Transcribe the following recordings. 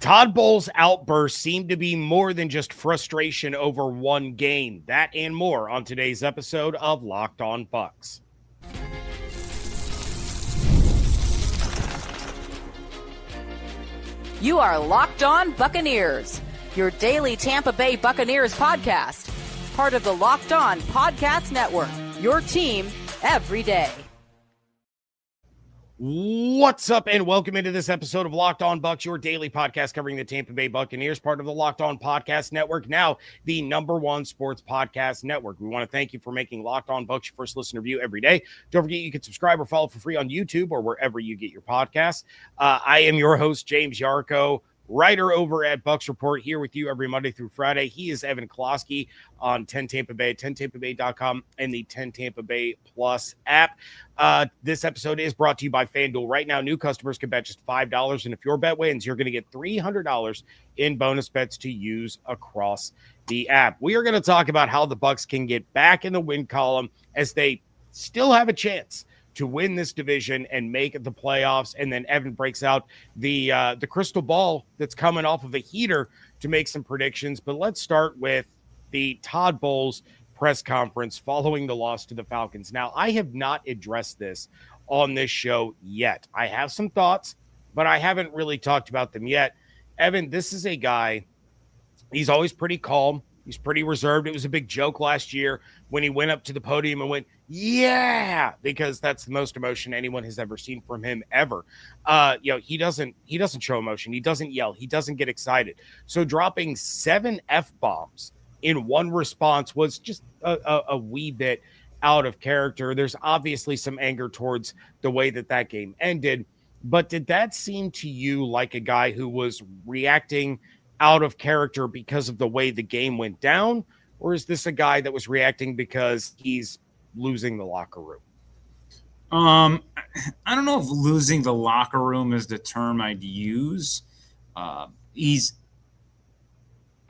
Todd Bowles' outburst seemed to be more than just frustration over one game. That and more on today's episode of Locked On Bucs. You are Locked On Buccaneers, your daily Tampa Bay Buccaneers podcast. Part of the Locked On Podcast Network, your team every day. What's up, and welcome into this episode of Locked On Bucs, your daily podcast covering the Tampa Bay Buccaneers, part of the Locked On Podcast Network, now the #1 sports podcast network. We want to thank you for making Locked On Bucs your first listen review every day. Don't forget you can subscribe or follow for free on YouTube or wherever you get your podcasts. I am your host, James Yarcho, writer over at Bucs Report, here with you every Monday through Friday. He is Evan Klosky on 10 Tampa Bay, 10tampabay.com, and the 10 Tampa Bay Plus app. This episode is brought to you by FanDuel. Right now, new customers can bet just $5, and if your bet wins, you're going to get $300 in bonus bets to use across the app. We are going to talk about how the Bucs can get back in the win column as they still have a chance to win this division and make the playoffs. And then Evan breaks out the crystal ball that's coming off of a heater to make some predictions. But let's start with the Todd Bowles press conference following the loss to the Falcons. Now, I have not addressed this on this show yet. I have some thoughts, but I haven't really talked about them yet. Evan, this is a guy, he's always pretty calm. He's pretty reserved. It was a big joke last year when he went up to the podium and went, yeah, because that's the most emotion anyone has ever seen from him ever. He doesn't show emotion. He doesn't yell. He doesn't get excited. So dropping 7 F-bombs in one response was just a wee bit out of character. There's obviously some anger towards the way that game ended, but did that seem to you like a guy who was reacting out of character because of the way the game went down? Or is this a guy that was reacting because he's losing the locker room? I don't know if losing the locker room is the term I'd use. I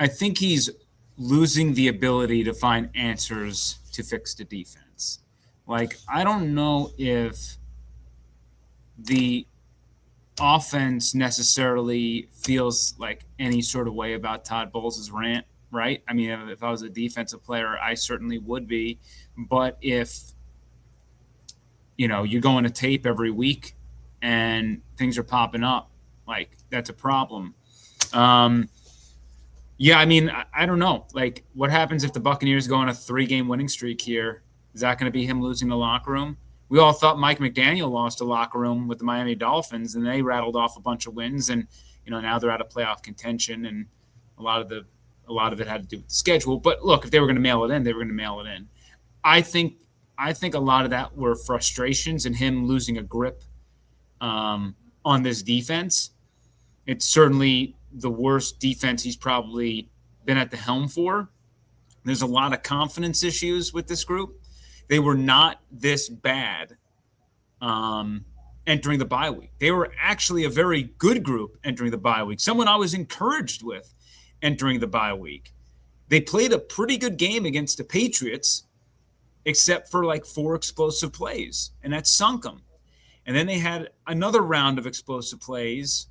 think he's losing the ability to find answers to fix the defense. Like, I don't know if the offense necessarily feels like any sort of way about Todd Bowles' rant, right? I mean, if I was a defensive player, I certainly would be. But if, you're going to tape every week and things are popping up, like, that's a problem. I don't know. Like, what happens if the Buccaneers go on a 3-game winning streak here? Is that going to be him losing the locker room? We all thought Mike McDaniel lost the locker room with the Miami Dolphins, and they rattled off a bunch of wins, and now they're out of playoff contention, and a lot of it had to do with the schedule. But look, if they were going to mail it in, they were going to mail it in. I think a lot of that were frustrations and him losing a grip on this defense. It's certainly the worst defense he's probably been at the helm for. There's a lot of confidence issues with this group. They were not this bad entering the bye week. They were actually a very good group entering the bye week, someone I was encouraged with entering the bye week. They played a pretty good game against the Patriots, except for like 4 explosive plays, and that sunk them. And then they had another round of explosive plays,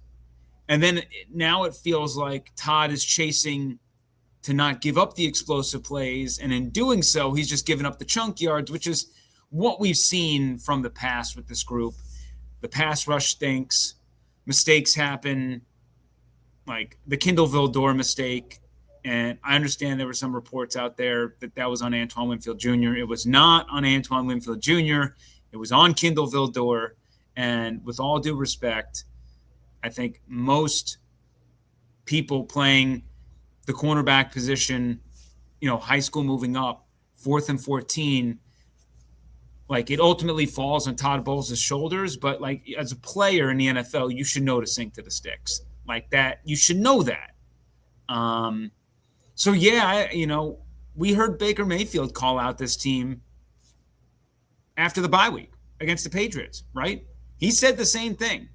and then now it feels like Todd is chasing to not give up the explosive plays, and in doing so, he's just giving up the chunk yards, which is what we've seen from the past with this group. The pass rush stinks. Mistakes happen, like the Kindle Vildor mistake. And I understand there were some reports out there that was on Antoine Winfield Jr. It was not on Antoine Winfield Jr. It was on Kindle Vildor. And with all due respect, I think most people playing the cornerback position, high school moving up, 4th and 14, like, it ultimately falls on Todd Bowles' shoulders. But, like, as a player in the NFL, you should know to sink to the sticks. Like that, you should know that. We heard Baker Mayfield call out this team after the bye week against the Patriots, right? He said the same thing.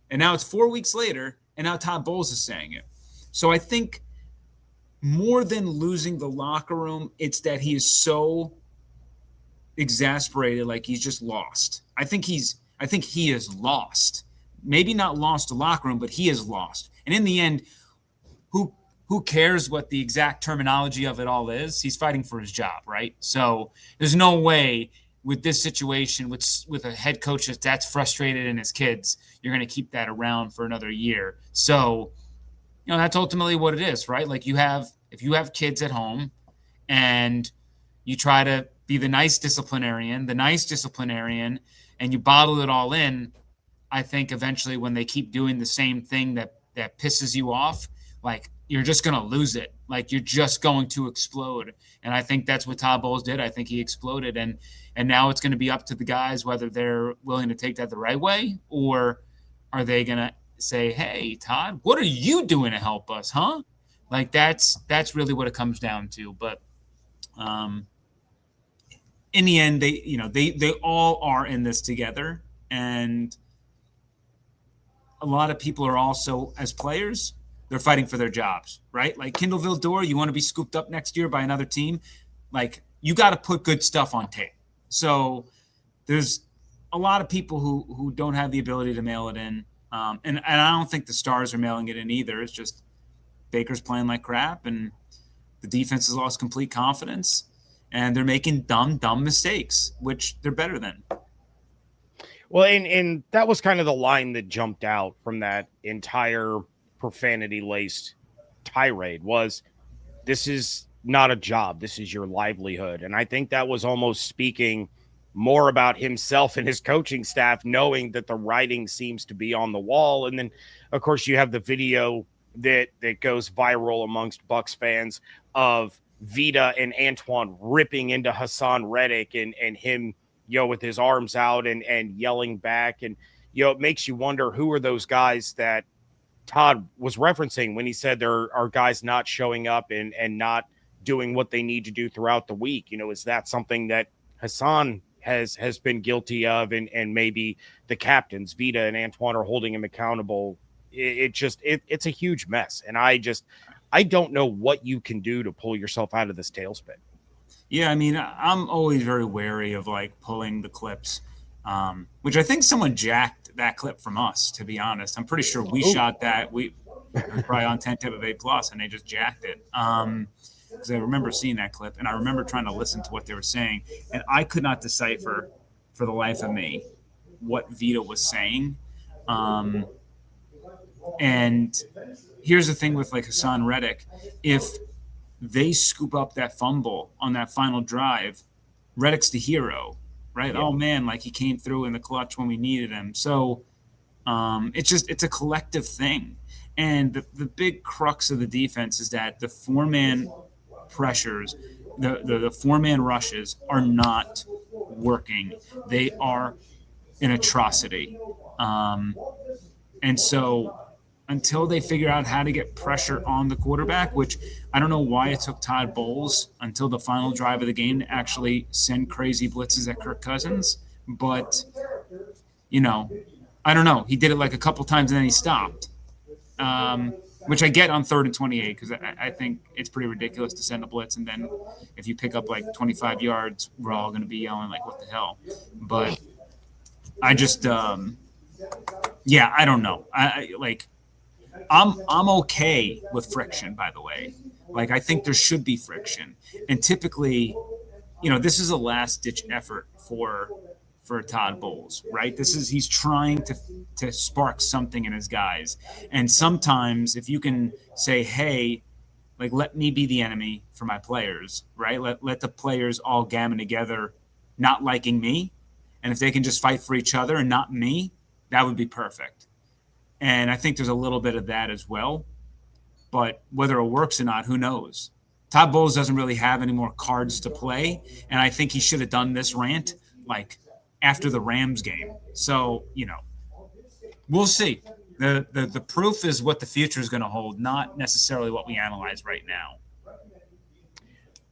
And now it's 4 weeks later, and now Todd Bowles is saying it. So I think more than losing the locker room, it's that he is so exasperated, like he's just lost. I think he is lost. Maybe not lost the locker room, but he is lost. And in the end, who cares what the exact terminology of it all is? He's fighting for his job, right? So there's no way with this situation, with a head coach that's frustrated in his kids, you're going to keep that around for another year. So, that's ultimately what it is, right? Like if you have kids at home and you try to be the nice disciplinarian, and you bottle it all in, I think eventually when they keep doing the same thing that pisses you off, like you're just going to lose it. Like you're just going to explode. And I think that's what Todd Bowles did. I think he exploded. And now it's going to be up to the guys whether they're willing to take that the right way, or are they going to say, hey, Todd, what are you doing to help us, huh? Like that's really what it comes down to. But in the end, they all are in this together. And a lot of people are also, as players, they're fighting for their jobs, right? Like Kindle Vildor, you want to be scooped up next year by another team. Like you got to put good stuff on tape. So there's a lot of people who don't have the ability to mail it in. And I don't think the Stars are mailing it in either. It's just Baker's playing like crap and the defense has lost complete confidence and they're making dumb mistakes, which they're better than. Well, and that was kind of the line that jumped out from that entire profanity-laced tirade was, this is not a job. This is your livelihood. And I think that was almost speaking more about himself and his coaching staff, knowing that the writing seems to be on the wall. And then, of course, you have the video that goes viral amongst Bucs fans of Vita and Antoine ripping into Hassan Reddick and him, with his arms out and yelling back. And, it makes you wonder, who are those guys that Todd was referencing when he said there are guys not showing up and not doing what they need to do throughout the week? Is that something that Hassan has been guilty of, and maybe the captains, Vita and Antoine, are holding him accountable? It's a huge mess. And I don't know what you can do to pull yourself out of this tailspin. Yeah, I mean, I'm always very wary of like pulling the clips, which I think someone jacked that clip from us, to be honest. I'm pretty sure we shot that. It was probably on 10 Tampa Bay Plus, and they just jacked it. Because I remember seeing that clip, and I remember trying to listen to what they were saying, and I could not decipher for the life of me what Vita was saying. And here's the thing with like Hassan Reddick. If they scoop up that fumble on that final drive, Reddick's the hero, right? Yeah. Oh man, like he came through in the clutch when we needed him. So it's a collective thing. And the big crux of the defense is that the four-man pressures, the four-man rushes are not working. They are an atrocity. And so until they figure out how to get pressure on the quarterback, which I don't know why it took Todd Bowles until the final drive of the game to actually send crazy blitzes at Kirk Cousins. But, I don't know. He did it like a couple times and then he stopped, which I get on 3rd and 28 because I think it's pretty ridiculous to send a blitz. And then if you pick up like 25 yards, we're all going to be yelling like, what the hell? But I just I don't know. I'm okay with friction, by the way. Like, I think there should be friction. And typically, this is a last-ditch effort for Todd Bowles, right? He's trying to spark something in his guys. And sometimes if you can say, hey, like, let me be the enemy for my players, right? Let the players all gammon together not liking me. And if they can just fight for each other and not me, that would be perfect. And I think there's a little bit of that as well. But whether it works or not, who knows? Todd Bowles doesn't really have any more cards to play. And I think he should have done this rant like after the Rams game. So, we'll see. The proof is what the future is going to hold, not necessarily what we analyze right now.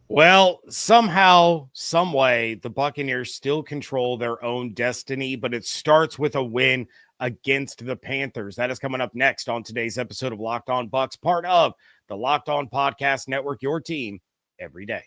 Well, somehow, some way, the Buccaneers still control their own destiny, but it starts with a win against the Panthers. That is coming up next on today's episode of Locked On Bucs, part of the Locked On Podcast Network, your team every day.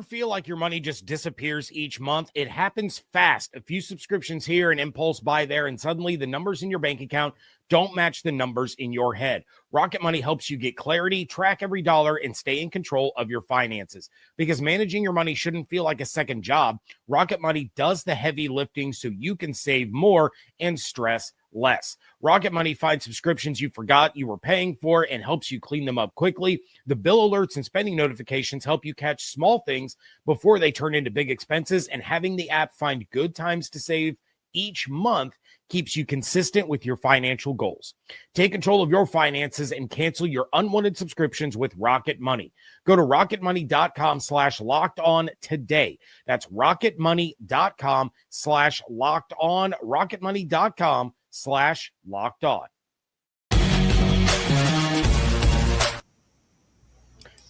ever feel like your money just disappears each month? It happens fast. A few subscriptions here, an impulse buy there, and suddenly the numbers in your bank account don't match the numbers in your head. Rocket Money helps you get clarity, track every dollar, and stay in control of your finances. Because managing your money shouldn't feel like a second job. Rocket Money does the heavy lifting so you can save more and stress less. Rocket Money finds subscriptions you forgot you were paying for and helps you clean them up quickly. The bill alerts and spending notifications help you catch small things before they turn into big expenses, and having the app find good times to save each month keeps you consistent with your financial goals. Take control of your finances and cancel your unwanted subscriptions with Rocket Money. Go to rocketmoney.com/locked-on today. That's rocketmoney.com/locked-on, rocketmoney.com/locked-on.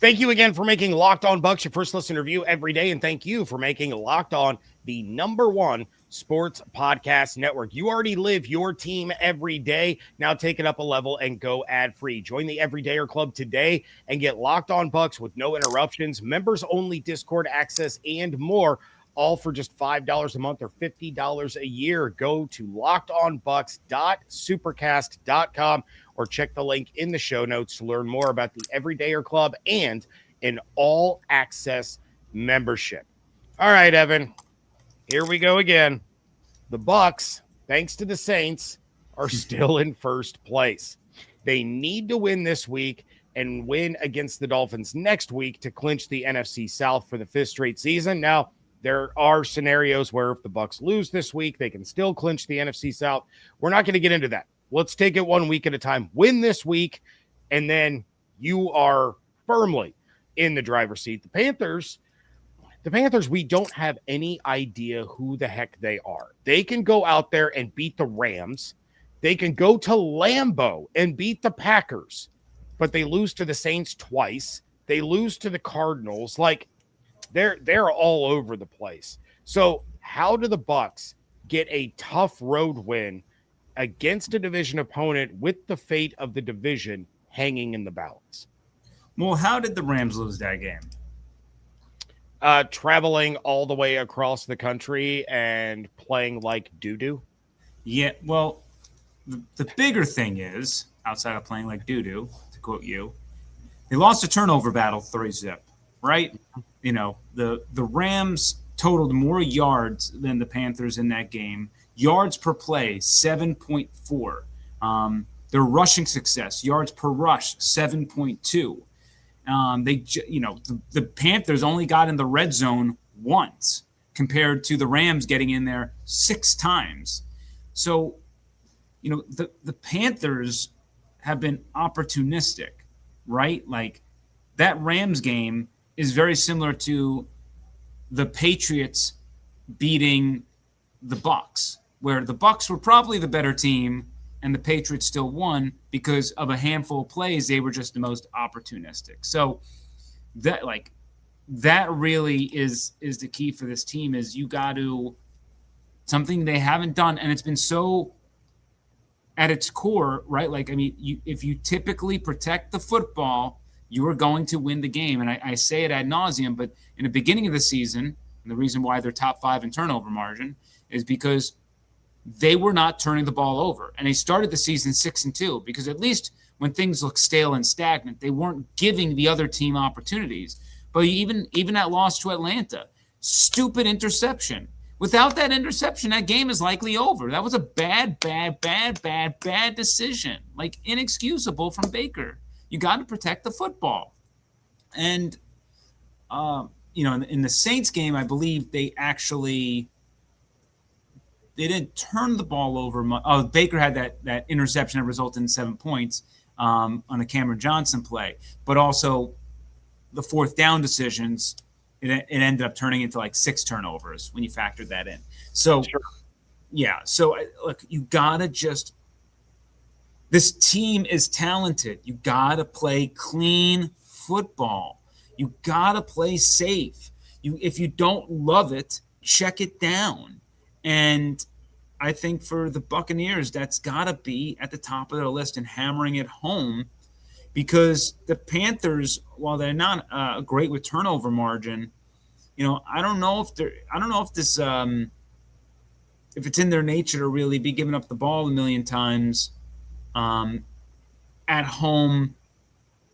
Thank you again for making Locked On Bucs your first listen review every day, and thank you for making Locked On the #1 sports podcast network. You already live your team every day. Now take it up a level and go ad-free. Join the Everydayer Club today and get Locked On Bucs with no interruptions, members-only Discord access, and more, all for just $5 a month or $50 a year. Go to lockedonbucs.supercast.com or check the link in the show notes to learn more about the Everydayer Club and an all-access membership. All right, Evan, here we go again. The Bucs, thanks to the Saints, are still in first place. They need to win this week and win against the Dolphins next week to clinch the NFC South for the 5th straight season. Now, there are scenarios where if the Bucs lose this week, they can still clinch the NFC South. We're not going to get into that. Let's take it 1 week at a time. Win this week, and then you are firmly in the driver's seat. The Panthers, we don't have any idea who the heck they are. They can go out there and beat the Rams. They can go to Lambeau and beat the Packers, but they lose to the Saints twice. They lose to the Cardinals. Like, they're all over the place. So how do the Bucs get a tough road win against a division opponent with the fate of the division hanging in the balance? Well, how did the Rams lose that game? Traveling all the way across the country and playing like doo-doo. Yeah, well, the bigger thing is, outside of playing like doo-doo, to quote you, they lost a turnover battle 3-zip, right? You know, the Rams totaled more yards than the Panthers in that game. Yards per play, 7.4. Their rushing success, yards per rush, 7.2. The Panthers only got in the red zone once compared to the Rams getting in there 6 times. So, the Panthers have been opportunistic, right? Like, that Rams game is very similar to the Patriots beating the Bucs, where the Bucs were probably the better team and the Patriots still won because of a handful of plays. They were just the most opportunistic. So that really is the key for this team, is you got to, something they haven't done, and it's been so at its core, right? Like, I mean, if you typically protect the football, you are going to win the game. And I say it ad nauseum, but in the beginning of the season, and the reason why they're top 5 in turnover margin is because they were not turning the ball over. And they started the season 6-2 because at least when things look stale and stagnant, they weren't giving the other team opportunities. But even that loss to Atlanta, stupid interception. Without that interception, that game is likely over. That was a bad decision. Like, inexcusable from Baker. You got to protect the football. And, in the Saints game, I believe they didn't turn the ball over. Baker had that interception that resulted in 7 points on a Cameron Johnson play. But also the 4th down decisions, it ended up turning into like 6 turnovers when you factored that in. So, sure. Yeah. So, look, you got to just – this team is talented. You got to play clean football. You got to play safe. If you don't love it, check it down. And I think for the Buccaneers, that's got to be at the top of their list and hammering it home, because the Panthers, while they're not great with turnover margin, I don't know if this, if it's in their nature to really be giving up the ball a million times at home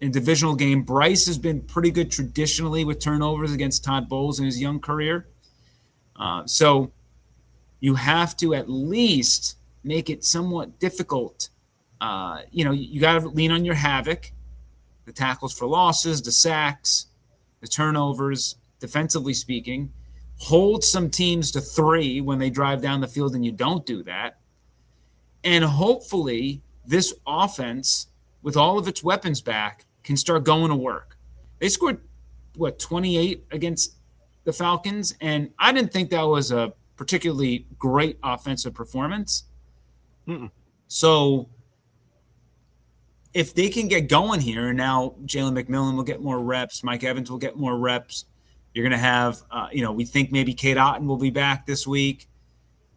in a divisional game. Bryce has been pretty good traditionally with turnovers against Todd Bowles in his young career. So you have to at least make it somewhat difficult. You got to lean on your havoc, the tackles for losses, the sacks, the turnovers, defensively speaking. Hold some teams to 3 when they drive down the field and you don't do that. And hopefully this offense, with all of its weapons back, can start going to work. They scored, 28 against the Falcons? And I didn't think that was a particularly great offensive performance. So if they can get going here, now Jalen McMillan will get more reps, Mike Evans will get more reps. You're going to have, we think maybe Cade Otton will be back this week,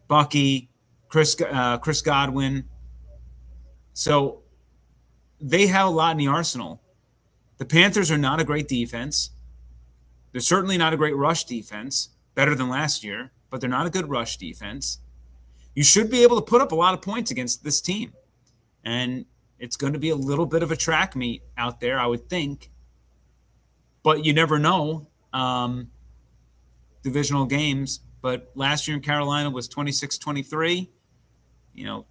Bucky, Chris Godwin. So they have a lot in the arsenal. The Panthers are not a great defense. They're certainly not a great rush defense, better than last year, but they're not a good rush defense. You should be able to put up a lot of points against this team. And it's going to be a little bit of a track meet out there, I would think. But you never know. Divisional games. But last year in Carolina was 26-23.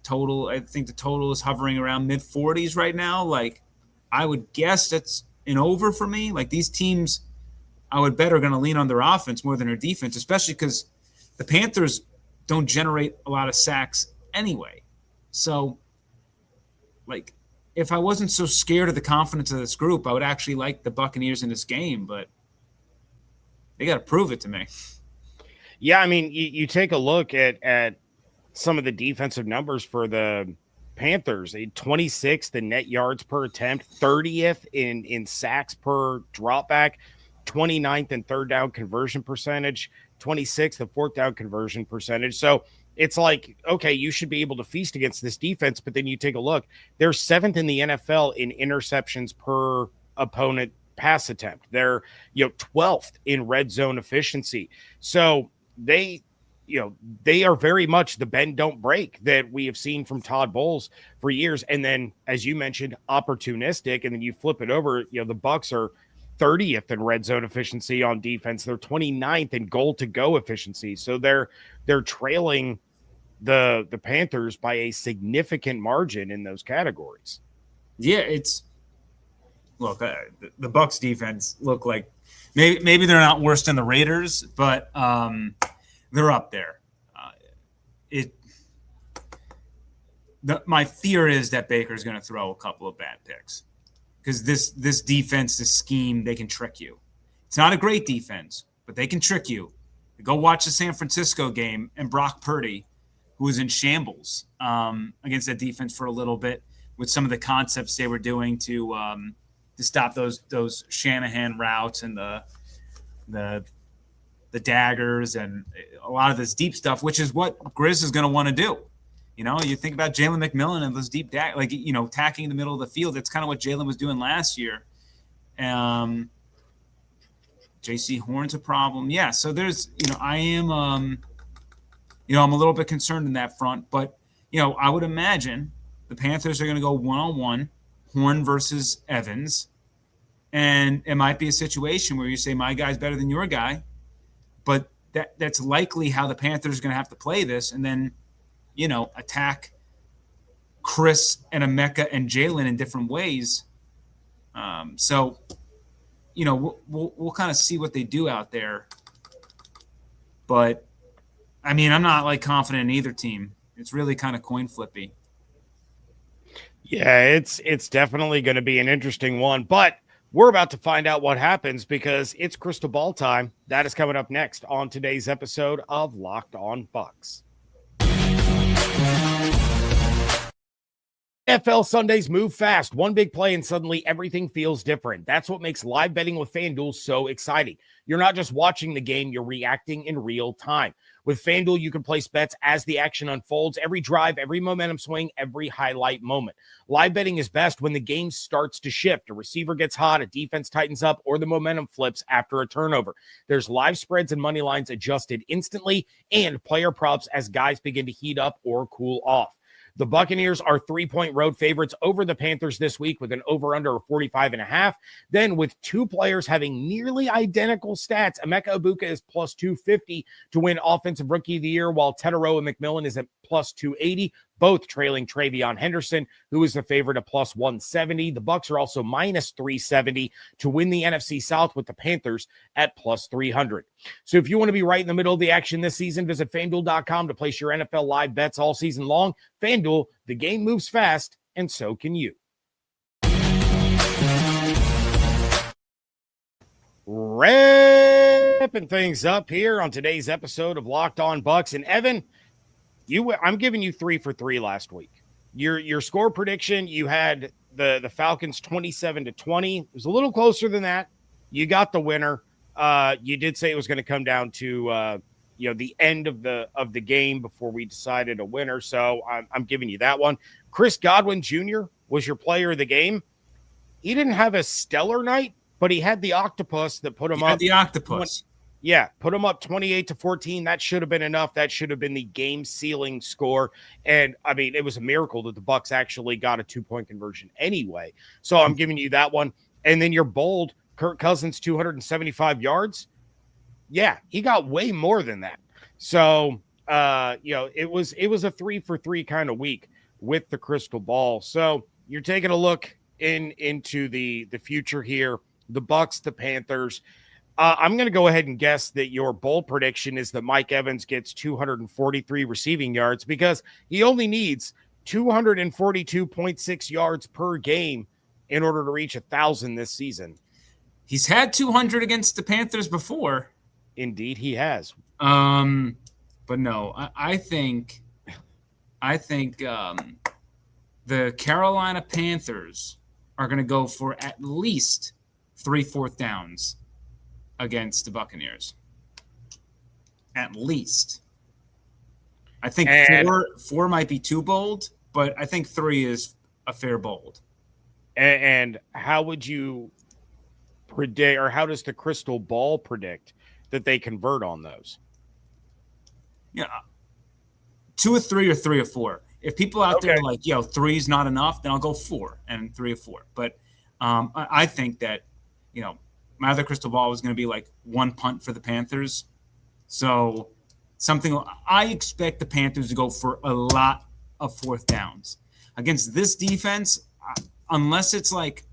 Total, I think the total is hovering around mid-40s right now. Like, I would guess that's an over for me. Like, these teams, I would bet, are going to lean on their offense more than their defense, especially because the Panthers don't generate a lot of sacks anyway. So, like, if I wasn't so scared of the confidence of this group, I would actually like the Buccaneers in this game, but they got to prove it to me. Yeah, I mean, you take a look at some of the defensive numbers for the Panthers. 26th in net yards per attempt, 30th in sacks per dropback, 29th in third down conversion percentage, 26th in fourth down conversion percentage. So it's like, okay, you should be able to feast against this defense, but then you take a look. They're 7th in the NFL in interceptions per opponent pass attempt. They're 12th in red zone efficiency. So they are very much the bend don't break that we have seen from Todd Bowles for years. And then, as you mentioned, opportunistic. And then you flip it over, the Bucs are 30th in red zone efficiency on defense. They're 29th in goal to go efficiency. So they're trailing the Panthers by a significant margin in those categories. Yeah, the Bucs defense look like maybe they're not worse than the Raiders, but they're up there. My fear is that Baker's going to throw a couple of bad picks because this defense, this scheme, they can trick you. It's not a great defense, but they can trick you. Go watch the San Francisco game and Brock Purdy, who was in shambles against that defense for a little bit with some of the concepts they were doing to stop those Shanahan routes and the daggers and a lot of this deep stuff, which is what Grizz is going to want to do. You think about Jalen McMillan and those deep tacking the middle of the field. That's kind of what Jalen was doing last year. J.C. Horn's a problem. Yeah, so there's, I am, I'm a little bit concerned in that front. But, I would imagine the Panthers are going to go one-on-one, Horn versus Evans. And it might be a situation where you say, my guy's better than your guy. But that's likely how the Panthers are going to have to play this. And then, attack Chris and Emeka and Jalen in different ways. So, we'll kind of see what they do out there. But, I mean, I'm not confident in either team. It's really kind of coin flippy. Yeah, it's definitely going to be an interesting one. But we're about to find out what happens because it's crystal ball time. That is coming up next on today's episode of Locked On Bucs. NFL Sundays move fast. One big play and suddenly everything feels different. That's what makes live betting with FanDuel so exciting. you're not just watching the game, you're reacting in real time. With FanDuel, you can place bets as the action unfolds, every drive, every momentum swing, every highlight moment. Live betting is best when the game starts to shift. A receiver gets hot, a defense tightens up, or the momentum flips after a turnover. There's live spreads and money lines adjusted instantly, and player props as guys begin to heat up or cool off. The Buccaneers are 3-point road favorites over the Panthers this week with an over-under of 45.5. Then with two players having nearly identical stats, Emeka Egbuka is plus 250 to win Offensive Rookie of the Year, while Teteroa McMillan is at plus 280, both trailing Travion Henderson, who is the favorite at plus 170. The Bucs are also minus 370 to win the NFC South with the Panthers at plus 300. So if you want to be right in the middle of the action this season, visit FanDuel.com to place your NFL live bets all season long. FanDuel, the game moves fast, and so can you. Wrapping things up here on today's episode of Locked On Bucs. And Evan, I'm giving you 3 for 3 last week. Your score prediction, you had the Falcons 27-20. It was a little closer than that. You got the winner. You did say it was going to come down to the end of the game before we decided a winner. So I'm giving you that one. Chris Godwin Jr. was your player of the game. He didn't have a stellar night, but he had the octopus that put him up. The octopus. Yeah, put him up 28-14. That should have been enough. That should have been the game-sealing score. And, I mean, it was a miracle that the Bucs actually got a 2-point conversion anyway. So I'm giving you that one. And then you're bold, Kirk Cousins, 275 yards. Yeah, he got way more than that. So, it was a 3 for 3 kind of week with the crystal ball. So you're taking a look into the future here, the Bucs, the Panthers. I'm going to go ahead and guess that your bold prediction is that Mike Evans gets 243 receiving yards because he only needs 242.6 yards per game in order to reach 1,000 this season. He's had 200 against the Panthers before. Indeed, he has. But no, I think the Carolina Panthers are going to go for at least 3 4th downs against the Buccaneers. At least. I think four might be too bold, but I think 3 is a fair bold. And how would you predict, or how does the crystal ball predict that they convert on those? Yeah, 2 or 3 or 3 or 4. If people out there are like, 3 is not enough, then I'll go 4 and 3 or 4. But I think that, my other crystal ball was going to be like 1 punt for the Panthers. So I expect the Panthers to go for a lot of 4th downs. Against this defense, unless it's like,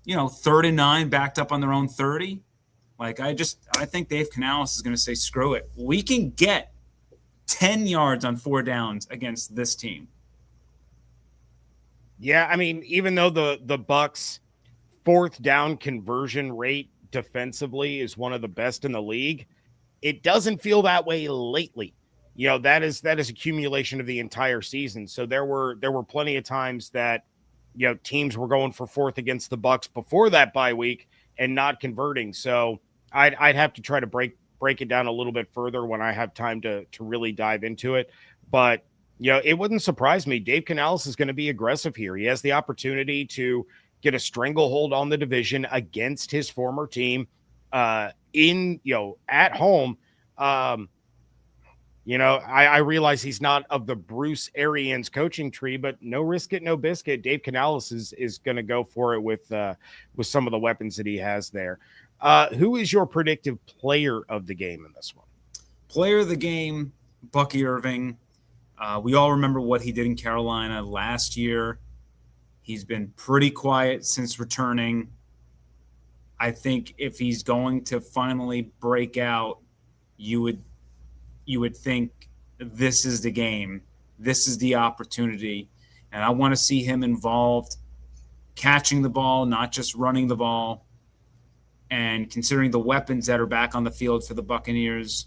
3rd and 9 backed up on their own 30, I think Dave Canales is going to say, screw it. We can get 10 yards on 4 downs against this team. Yeah, I mean, even though the Bucs' 4th down conversion rate defensively is one of the best in the league, it doesn't feel that way lately. That is accumulation of the entire season. So there were plenty of times that teams were going for 4th against the Bucs before that bye week and not converting. So I'd have to try to break it down a little bit further when I have time to really dive into it. But it wouldn't surprise me. Dave Canales is going to be aggressive here. He has the opportunity to get a stranglehold on the division against his former team at home. I realize he's not of the Bruce Arians coaching tree, but no risk it, no biscuit. Dave Canales is going to go for it with some of the weapons that he has there. Who is your predictive player of the game in this one? Player of the game, Bucky Irving. We all remember what he did in Carolina last year. He's been pretty quiet since returning. I think if he's going to finally break out, you would think this is the game. This is the opportunity. And I want to see him involved, catching the ball, not just running the ball. And considering the weapons that are back on the field for the Buccaneers,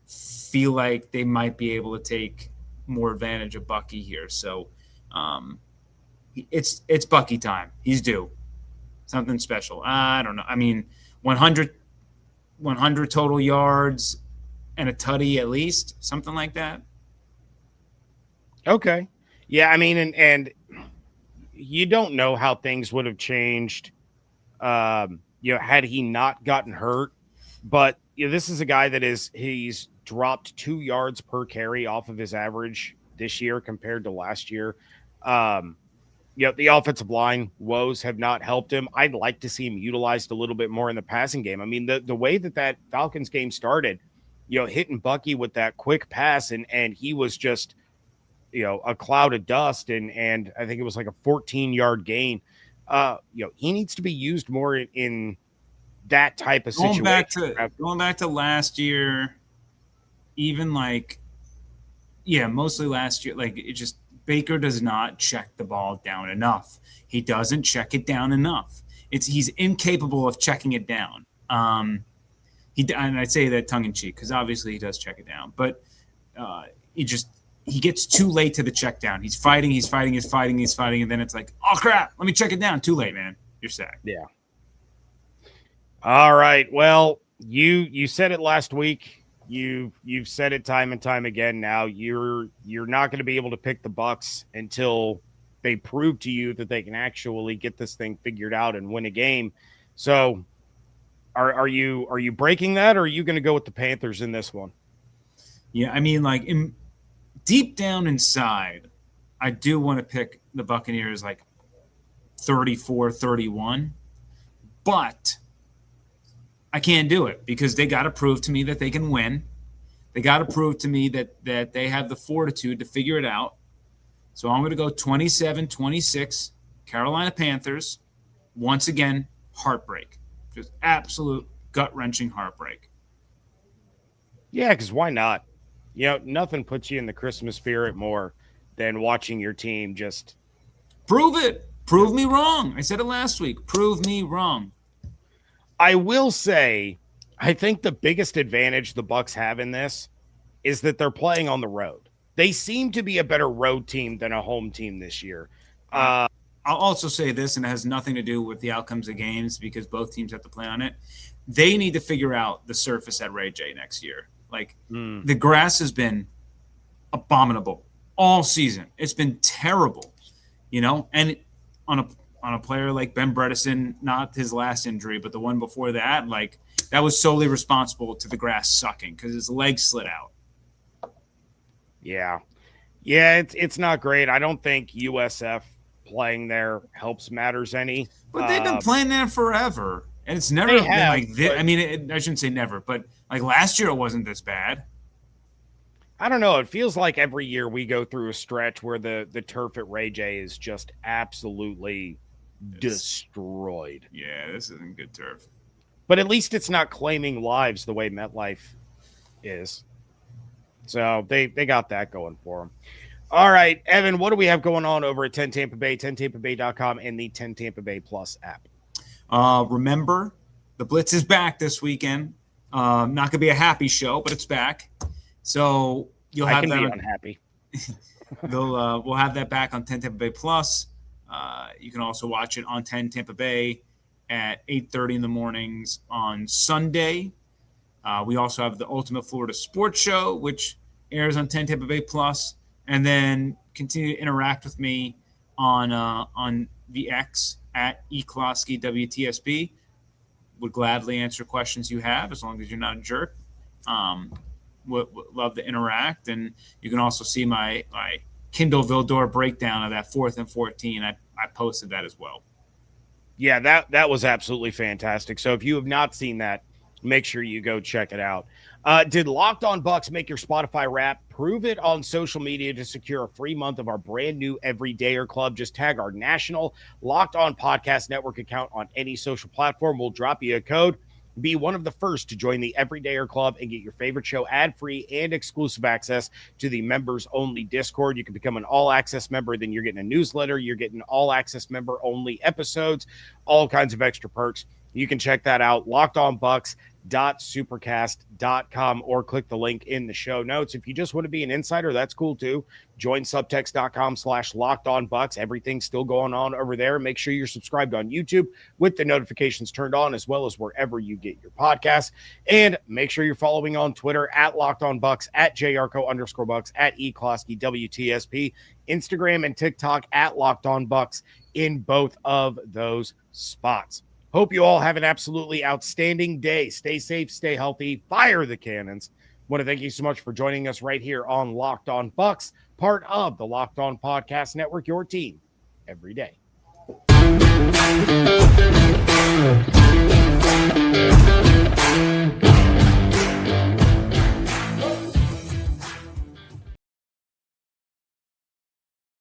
feel like they might be able to take more advantage of Bucky here. So it's Bucky time. He's due. Something special. I don't know. I mean, 100 100 total yards and a tutty at least, something like that. Okay. Yeah, I mean, and you don't know how things would have changed, had he not gotten hurt. But this is a guy that he's dropped 2 yards per carry off of his average this year compared to last year. The offensive line woes have not helped him. I'd like to see him utilized a little bit more in the passing game. I mean, the way that Falcons game started, hitting Bucky with that quick pass, and he was just, a cloud of dust, and I think it was like a 14-yard gain. He needs to be used more in that type of situation. Going back to last year, even mostly last year, it just, Baker does not check the ball down enough. He doesn't check it down enough. He's incapable of checking it down. And I say that tongue in cheek because obviously he does check it down, but he gets too late to the check down. He's fighting, and then it's like, oh crap, let me check it down. Too late, man. You're sacked. Yeah. All right. Well, you said it last week. You've said it time and time again. Now you're not going to be able to pick the Bucs until they prove to you that they can actually get this thing figured out and win a game. So are you breaking that, or are you going to go with the Panthers in this one? Yeah, I mean, deep down inside, I do want to pick the Buccaneers 34-31, but I can't do it because they got to prove to me that they can win. They got to prove to me that they have the fortitude to figure it out. So I'm going to go 27-26, Carolina Panthers. Once again, heartbreak. Just absolute gut-wrenching heartbreak. Yeah, because why not? Nothing puts you in the Christmas spirit more than watching your team just prove it. Prove me wrong. I said it last week. Prove me wrong. I will say, I think the biggest advantage the Bucs have in this is that they're playing on the road. They seem to be a better road team than a home team this year. I'll also say this, and it has nothing to do with the outcomes of games because both teams have to play on it. They need to figure out the surface at Ray J next year. The grass has been abominable all season. It's been terrible, and on a player like Ben Bredesen, not his last injury, but the one before that, that was solely responsible to the grass sucking because his legs slid out. Yeah, it's not great. I don't think USF playing there helps matters any. But they've been playing there forever, and it's never been like this. I mean, I shouldn't say never, but last year it wasn't this bad. I don't know. It feels like every year we go through a stretch where the turf at Ray J is just absolutely destroyed. Yeah, this isn't good turf. But at least it's not claiming lives the way MetLife is. So they got that going for them. All right, Evan, what do we have going on over at 10 Tampa Bay, 10tampabay.com, and the 10 Tampa Bay Plus app? Remember, the Blitz is back this weekend. Not going to be a happy show, but it's back. So you'll have that. Unhappy. We'll have that back on 10 Tampa Bay Plus. You can also watch it on 10 Tampa Bay at 8:30 in the mornings on Sunday. We also have the Ultimate Florida Sports Show, which airs on 10 Tampa Bay Plus, and then continue to interact with me on the X at eKlosky WTSB. Would gladly answer questions you have as long as you're not a jerk. Would love to interact, and you can also see my Kindle Vildor breakdown of that 4th and 14. I posted that as well. Yeah, that was absolutely fantastic. So if you have not seen that, make sure you go check it out. Did Locked On Bucs make your Spotify Wrap? Prove it on social media to secure a free month of our brand new Everydayer Club. Just tag our national Locked On Podcast Network account on any social platform. We'll drop you a code. Be one of the first to join the Everydayer Club and get your favorite show ad-free and exclusive access to the members-only Discord. You can become an all-access member. Then you're getting a newsletter. You're getting all-access member-only episodes, all kinds of extra perks. You can check that out, LockedOnBucs. www.supercast.com or click the link in the show notes. If you just want to be an insider, that's cool too. Join subtext.com/LockedOnBucs. Everything's still going on over there. Make sure you're subscribed on YouTube with the notifications turned on, as well as wherever you get your podcasts. And make sure you're following on Twitter at LockedOnBucs, at JYarcho_Bucks, at eCloskey WTSP, Instagram and TikTok at LockedOnBucs in both of those spots. Hope you all have an absolutely outstanding day. Stay safe, stay healthy, fire the cannons. Want to thank you so much for joining us right here on Locked On Bucs, part of the Locked On Podcast Network, your team every day.